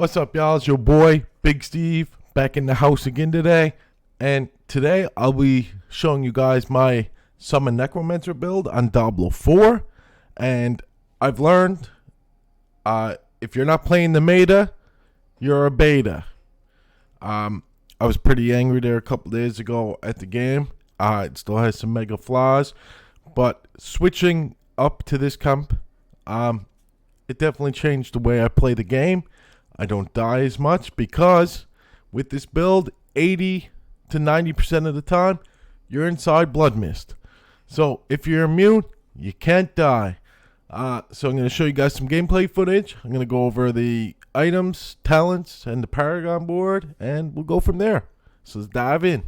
What's up, y'all? It's your boy, Big Steve, back in the house again today. And today I'll be showing you guys my Summon Necromancer build on Diablo 4. And I've learned, if you're not playing the meta, you're a beta. I was pretty angry there a couple days ago at the game. It still has some mega flaws. But switching up to this comp, it definitely changed the way I play the game. I don't die as much because with this build, 80 to 90% of the time, you're inside Blood Mist. So if you're immune, you can't die. So I'm going to show you guys some gameplay footage. I'm going to go over the items, talents, and the Paragon board, and we'll go from there. So let's dive in.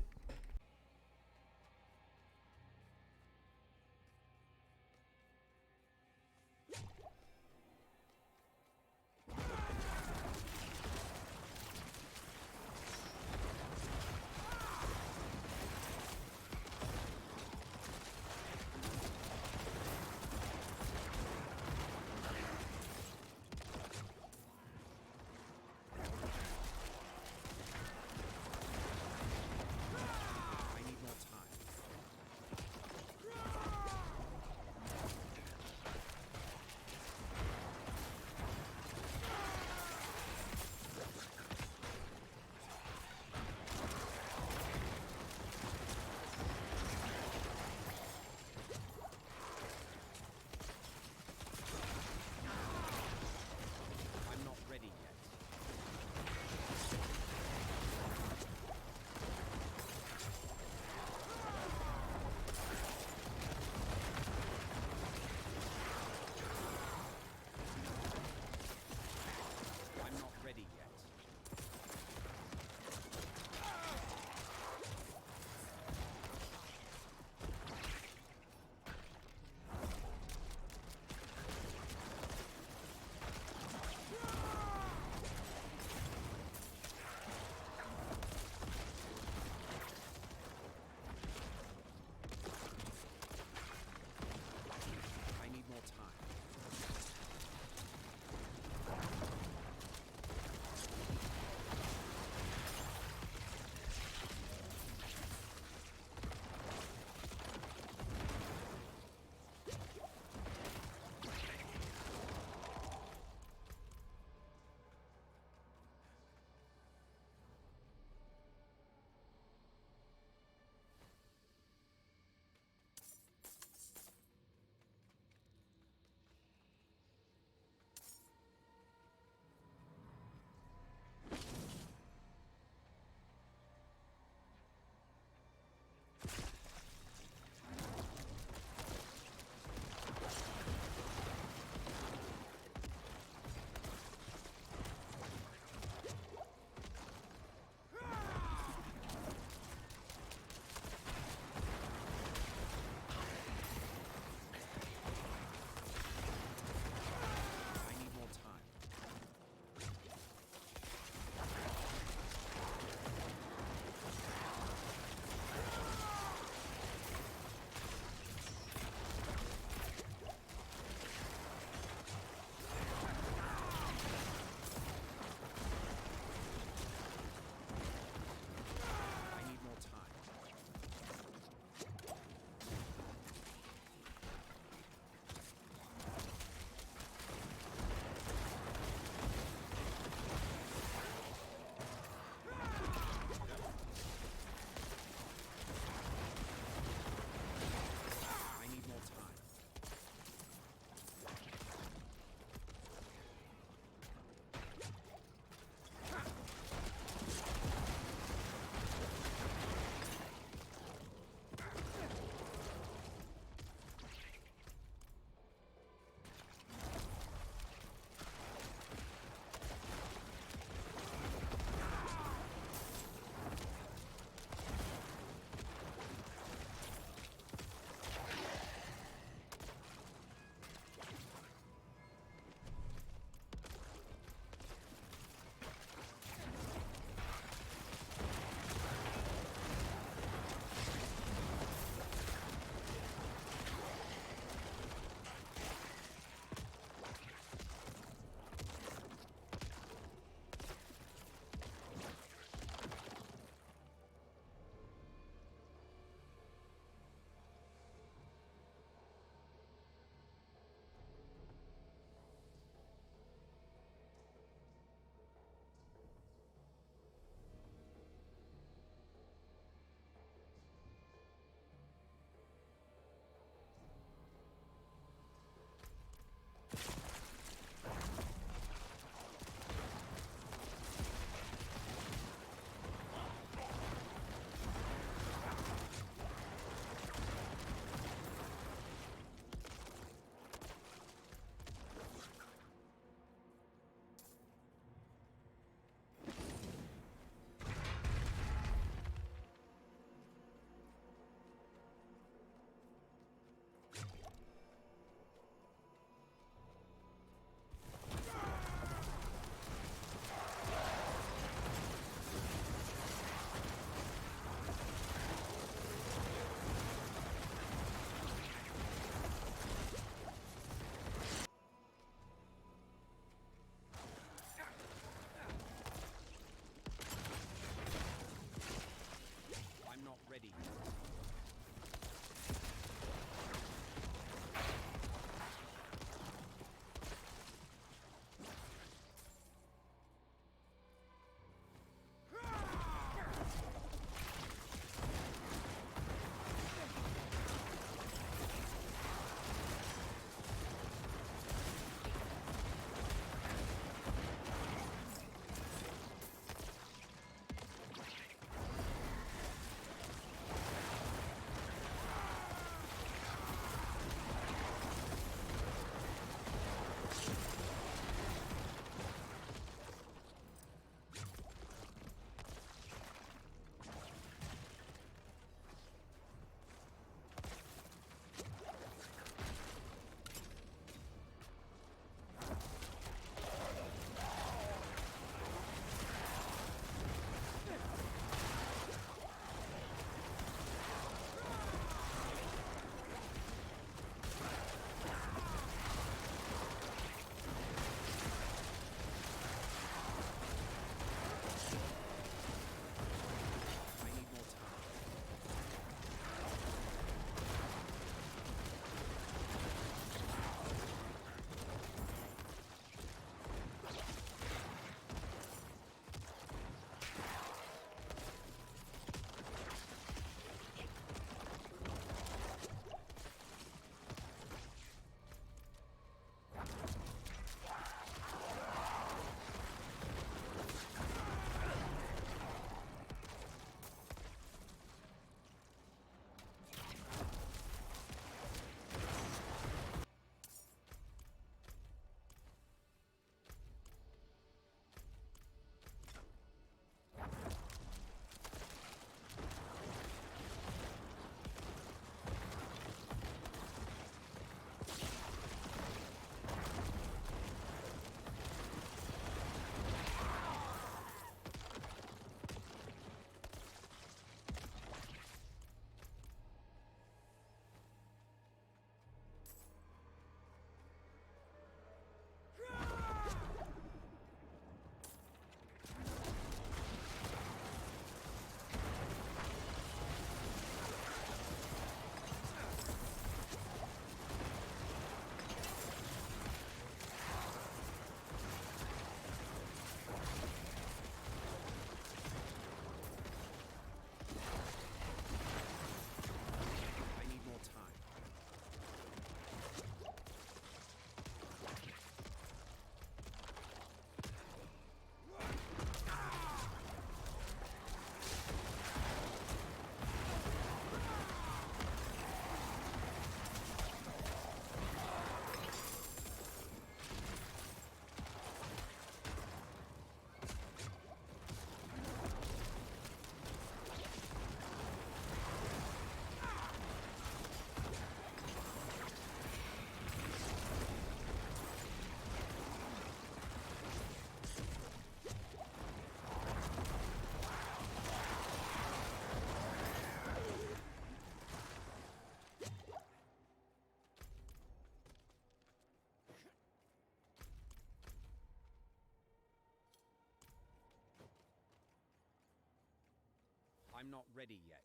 I'm not ready yet.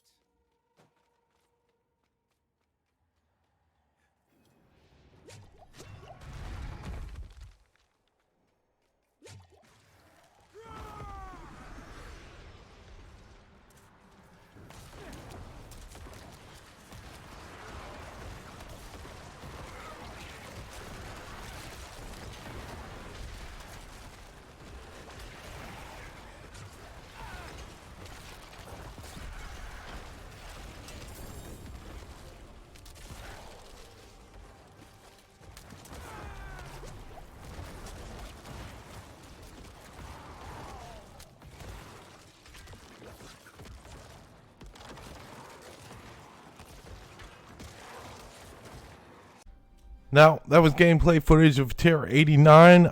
Now, that was gameplay footage of Tier 89.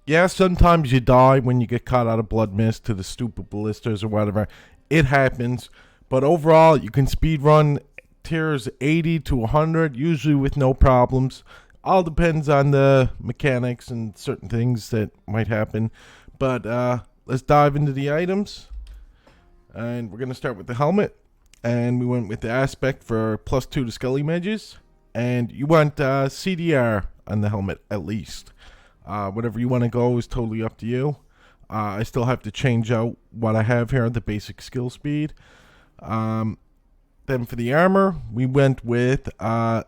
Yeah, sometimes you die when you get caught out of Blood Mist to the stupid ballistas or whatever. It happens. But overall, you can speedrun tiers 80 to 100, usually with no problems. All depends on the mechanics and certain things that might happen. But let's dive into the items. And we're going to start with the helmet. And we went with the aspect for +2 to skelly mages. And you want CDR on the helmet at least. Whatever you want to go is totally up to you. I still have to change out what I have here, the basic skill speed. Then for the armor, we went with the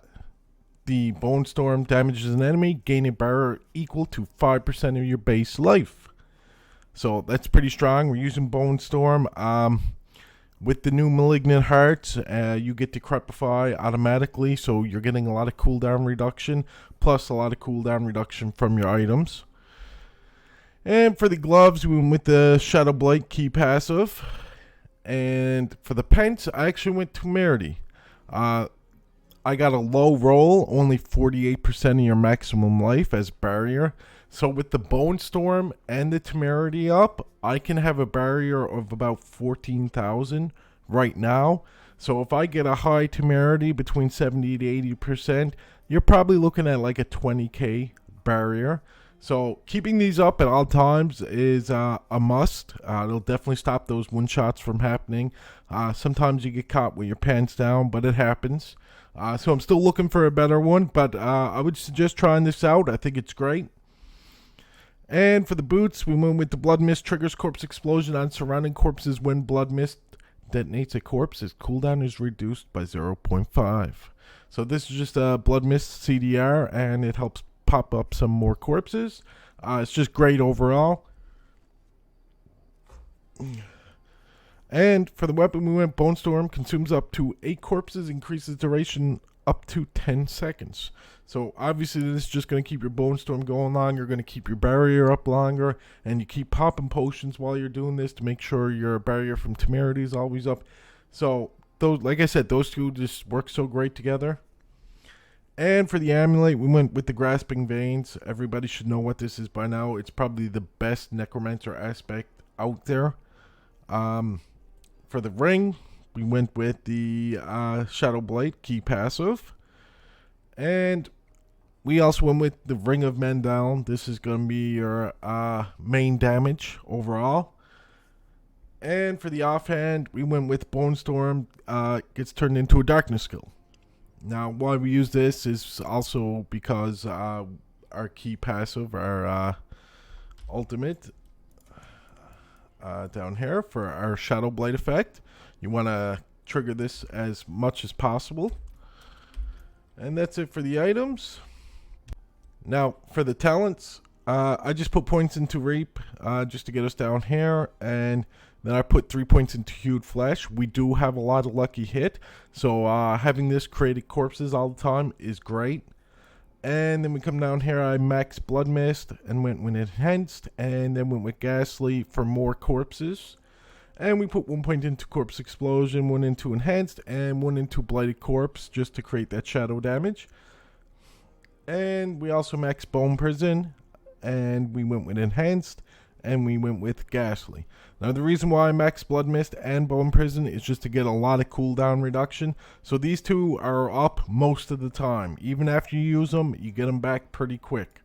Bone Storm damages an enemy, gain a barrier equal to 5% of your base life. So that's pretty strong. We're using Bone Storm. With the new Malignant Hearts, you get Decrepify automatically, so you're getting a lot of cooldown reduction, plus a lot of cooldown reduction from your items. And for the gloves, we went with the Shadow Blight key passive. And for the pants, I actually went Temerity. I got a low roll, only 48% of your maximum life as barrier. So with the Bone Storm and the Temerity up, I can have a barrier of about 14,000 right now. So if I get a high Temerity between 70 to 80%, you're probably looking at like a 20k barrier. So keeping these up at all times is a must. It'll definitely stop those one-shots from happening. Sometimes you get caught with your pants down, but it happens. So I'm still looking for a better one, but I would suggest trying this out. I think it's great. And for the boots, we went with the Blood Mist triggers corpse explosion on surrounding corpses when Blood Mist detonates a corpse. Its cooldown is reduced by 0.5. So this is just a Blood Mist CDR, and it helps pop up some more corpses. It's just great overall. And for the weapon, we went Bone Storm, consumes up to 8 corpses, increases duration up to 10 seconds. So obviously this is just going to keep your Bone Storm going longer. You're going to keep your barrier up longer, and you keep popping potions while you're doing this to make sure your barrier from Temerity is always up. So those, like I said, those two just work so great together. And for the amulet, we went with the Grasping Veins. Everybody should know what this is by now. It's probably the best necromancer aspect out there. For the ring, we went with the Shadow Blight key passive. And we also went with the Ring of Men Down. This is going to be your main damage overall. And for the offhand, we went with Bone Storm. Gets turned into a darkness skill. Now, why we use this is also because our key passive, our ultimate, down here for our Shadow Blight effect. You want to trigger this as much as possible. And that's it for the items. Now, for the talents, I just put points into Reap just to get us down here. And then I put 3 points into Hewed Flesh. We do have a lot of lucky hit. So having this created corpses all the time is great. And then we come down here, I maxed Blood Mist and went with Enhanced. And then went with Ghastly for more corpses. And we put 1 point into Corpse Explosion, 1 into Enhanced, and 1 into Blighted Corpse just to create that shadow damage. And we also maxed Bone Prison, and we went with Enhanced, and we went with Ghastly. Now the reason why I maxed Blood Mist and Bone Prison is just to get a lot of cooldown reduction. So these two are up most of the time. Even after you use them, you get them back pretty quick.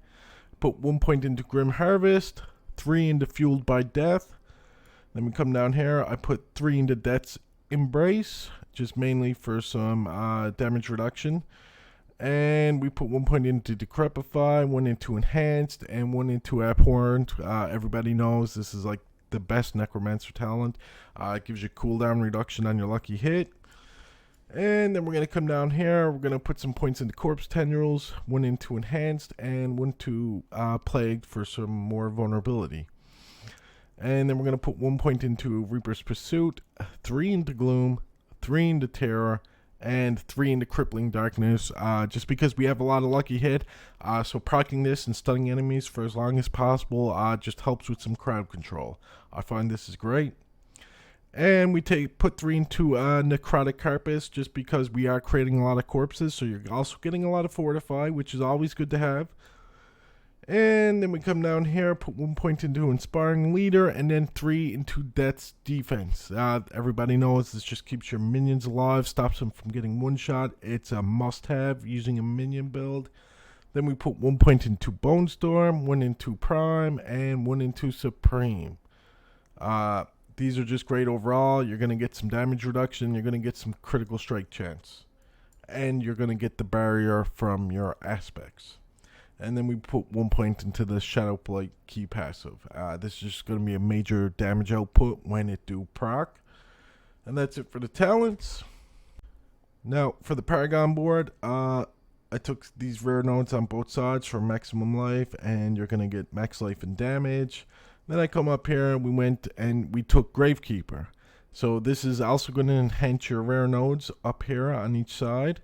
Put 1 point into Grim Harvest, 3 into Fueled by Death. Then we come down here. I put 3 into Death's Embrace, just mainly for some damage reduction. And we put 1 point into Decrepify, 1 into Enhanced, and 1 into Abhorrent. Everybody knows this is like the best Necromancer talent. It gives you cooldown reduction on your lucky hit. And then we're going to come down here. We're going to put some points into Corpse Tendrils, 1 into Enhanced, and 1 to Plagued for some more vulnerability. And then we're going to put 1 point into Reaper's Pursuit, 3 into Gloom, 3 into Terror, and 3 into Crippling Darkness, just because we have a lot of lucky hit. So proccing this and stunning enemies for as long as possible just helps with some crowd control. I find this is great. And we put 3 into Necrotic Carpus, just because we are creating a lot of corpses, so you're also getting a lot of Fortify, which is always good to have. And then we come down here, put 1 point into Inspiring Leader, and then 3 into Death's Defense. Everybody knows this just keeps your minions alive, stops them from getting one-shot. It's a must-have using a minion build. Then we put 1 point into Bone Storm, 1 into Prime, and 1 into Supreme. These are just great overall. You're going to get some damage reduction. You're going to get some critical strike chance. And you're going to get the barrier from your aspects. And then we put 1 point into the Shadow Blight key passive. This is just going to be a major damage output when it do proc. And that's it for the talents. Now, for the Paragon board, I took these rare nodes on both sides for maximum life, and you're going to get max life and damage. Then I come up here, we went and we took Gravekeeper. So this is also going to enhance your rare nodes up here on each side.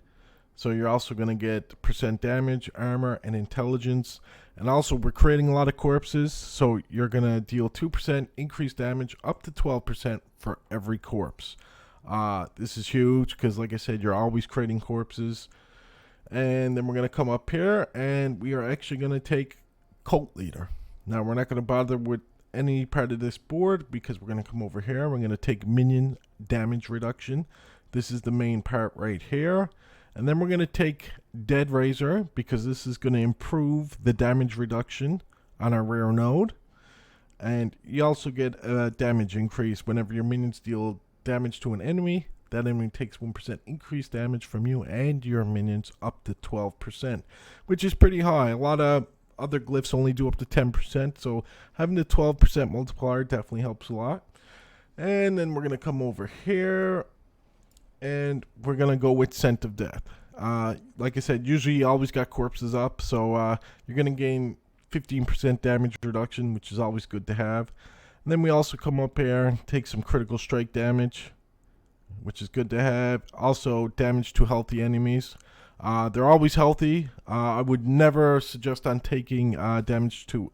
So you're also going to get % damage, armor, and intelligence. And also we're creating a lot of corpses, so you're going to deal 2% increased damage up to 12% for every corpse. This is huge because, like I said, you're always creating corpses. And then we're going to come up here and we are actually going to take Cult Leader. Now we're not going to bother with any part of this board because we're going to come over here. We're going to take Minion damage reduction. This is the main part right here. And then we're going to take Dead Razor because this is going to improve the damage reduction on our rare node. And you also get a damage increase whenever your minions deal damage to an enemy. That enemy takes 1% increased damage from you and your minions up to 12%, which is pretty high. A lot of other glyphs only do up to 10%, so having the 12% multiplier definitely helps a lot. And then we're going to come over here and we're going to go with Scent of Death. Like I said, usually you always got corpses up, so you're going to gain 15% damage reduction, which is always good to have. And then we also come up here and take some critical strike damage, which is good to have. Also, damage to healthy enemies. They're always healthy. I would never suggest on taking damage to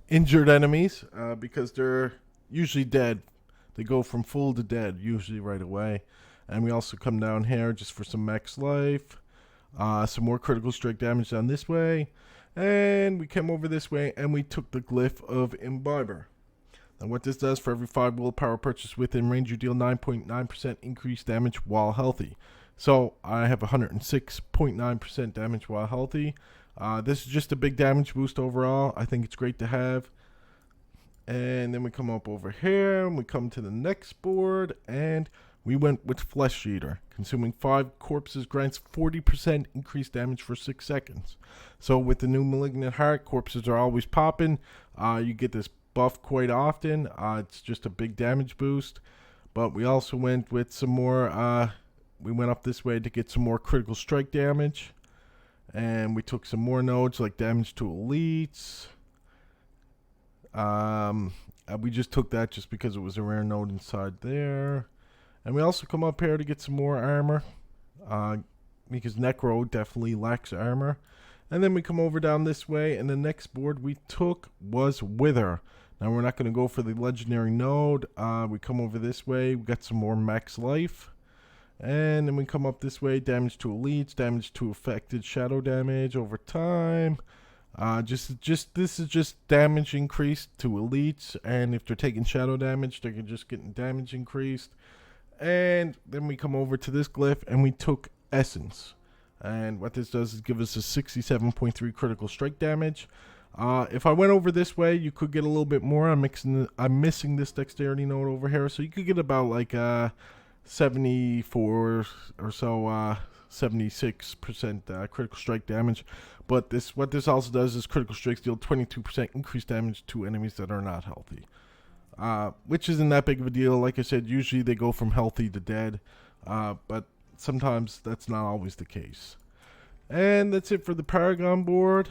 injured enemies because they're usually dead. They go from full to dead usually right away. And we also come down here just for some max life. Some more critical strike damage down this way. And we came over this way and we took the Glyph of Imbiber. And what this does, for every 5 willpower purchase within range, you deal 9.9% increased damage while healthy. So I have 106.9% damage while healthy. This is just a big damage boost overall. I think it's great to have. And then we come up over here and we come to the next board and we went with Flesh Eater. Consuming 5 corpses grants 40% increased damage for 6 seconds. So with the new Malignant Heart, corpses are always popping. You get this buff quite often. It's just a big damage boost. But we also went with some more, we went up this way to get some more critical strike damage. And we took some more nodes like damage to elites. We just took that just because it was a rare node inside there. And we also come up here to get some more armor, because Necro definitely lacks armor. And then we come over down this way, and the next board we took was Wither. Now we're not going to go for the legendary node. We come over this way, we got some more max life. And then we come up this way, damage to elites, damage to affected shadow damage over time. This is just damage increased to elites, and if they're taking shadow damage, they're just getting damage increased. And then we come over to this glyph and we took Essence. And what this does is give us a 67.3 critical strike damage. If I went over this way, you could get a little bit more. I'm missing this dexterity node over here, so you could get about like 74 or so, 76% critical strike damage. But what this also does is critical strikes deal 22% increased damage to enemies that are not healthy, which isn't that big of a deal. Like I said, usually they go from healthy to dead, but sometimes that's not always the case. And that's it for the Paragon board.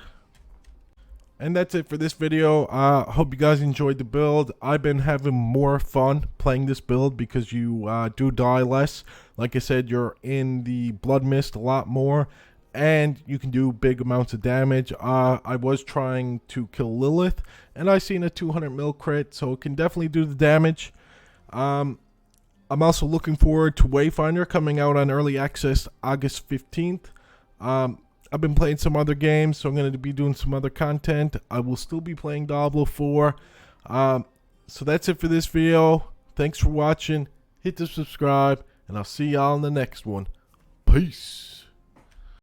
And that's it for this video. Hope you guys enjoyed the build. I've been having more fun playing this build because you do die less. Like I said, you're in the Blood Mist a lot more, and you can do big amounts of damage. I was trying to kill Lilith, and I seen a 200 mil crit, so it can definitely do the damage. I'm also looking forward to Wayfinder coming out on early access August 15th. I've been playing some other games, so I'm going to be doing some other content. I will still be playing Diablo 4. So that's it for this video. Thanks for watching. Hit the subscribe, and I'll see y'all in the next one. Peace.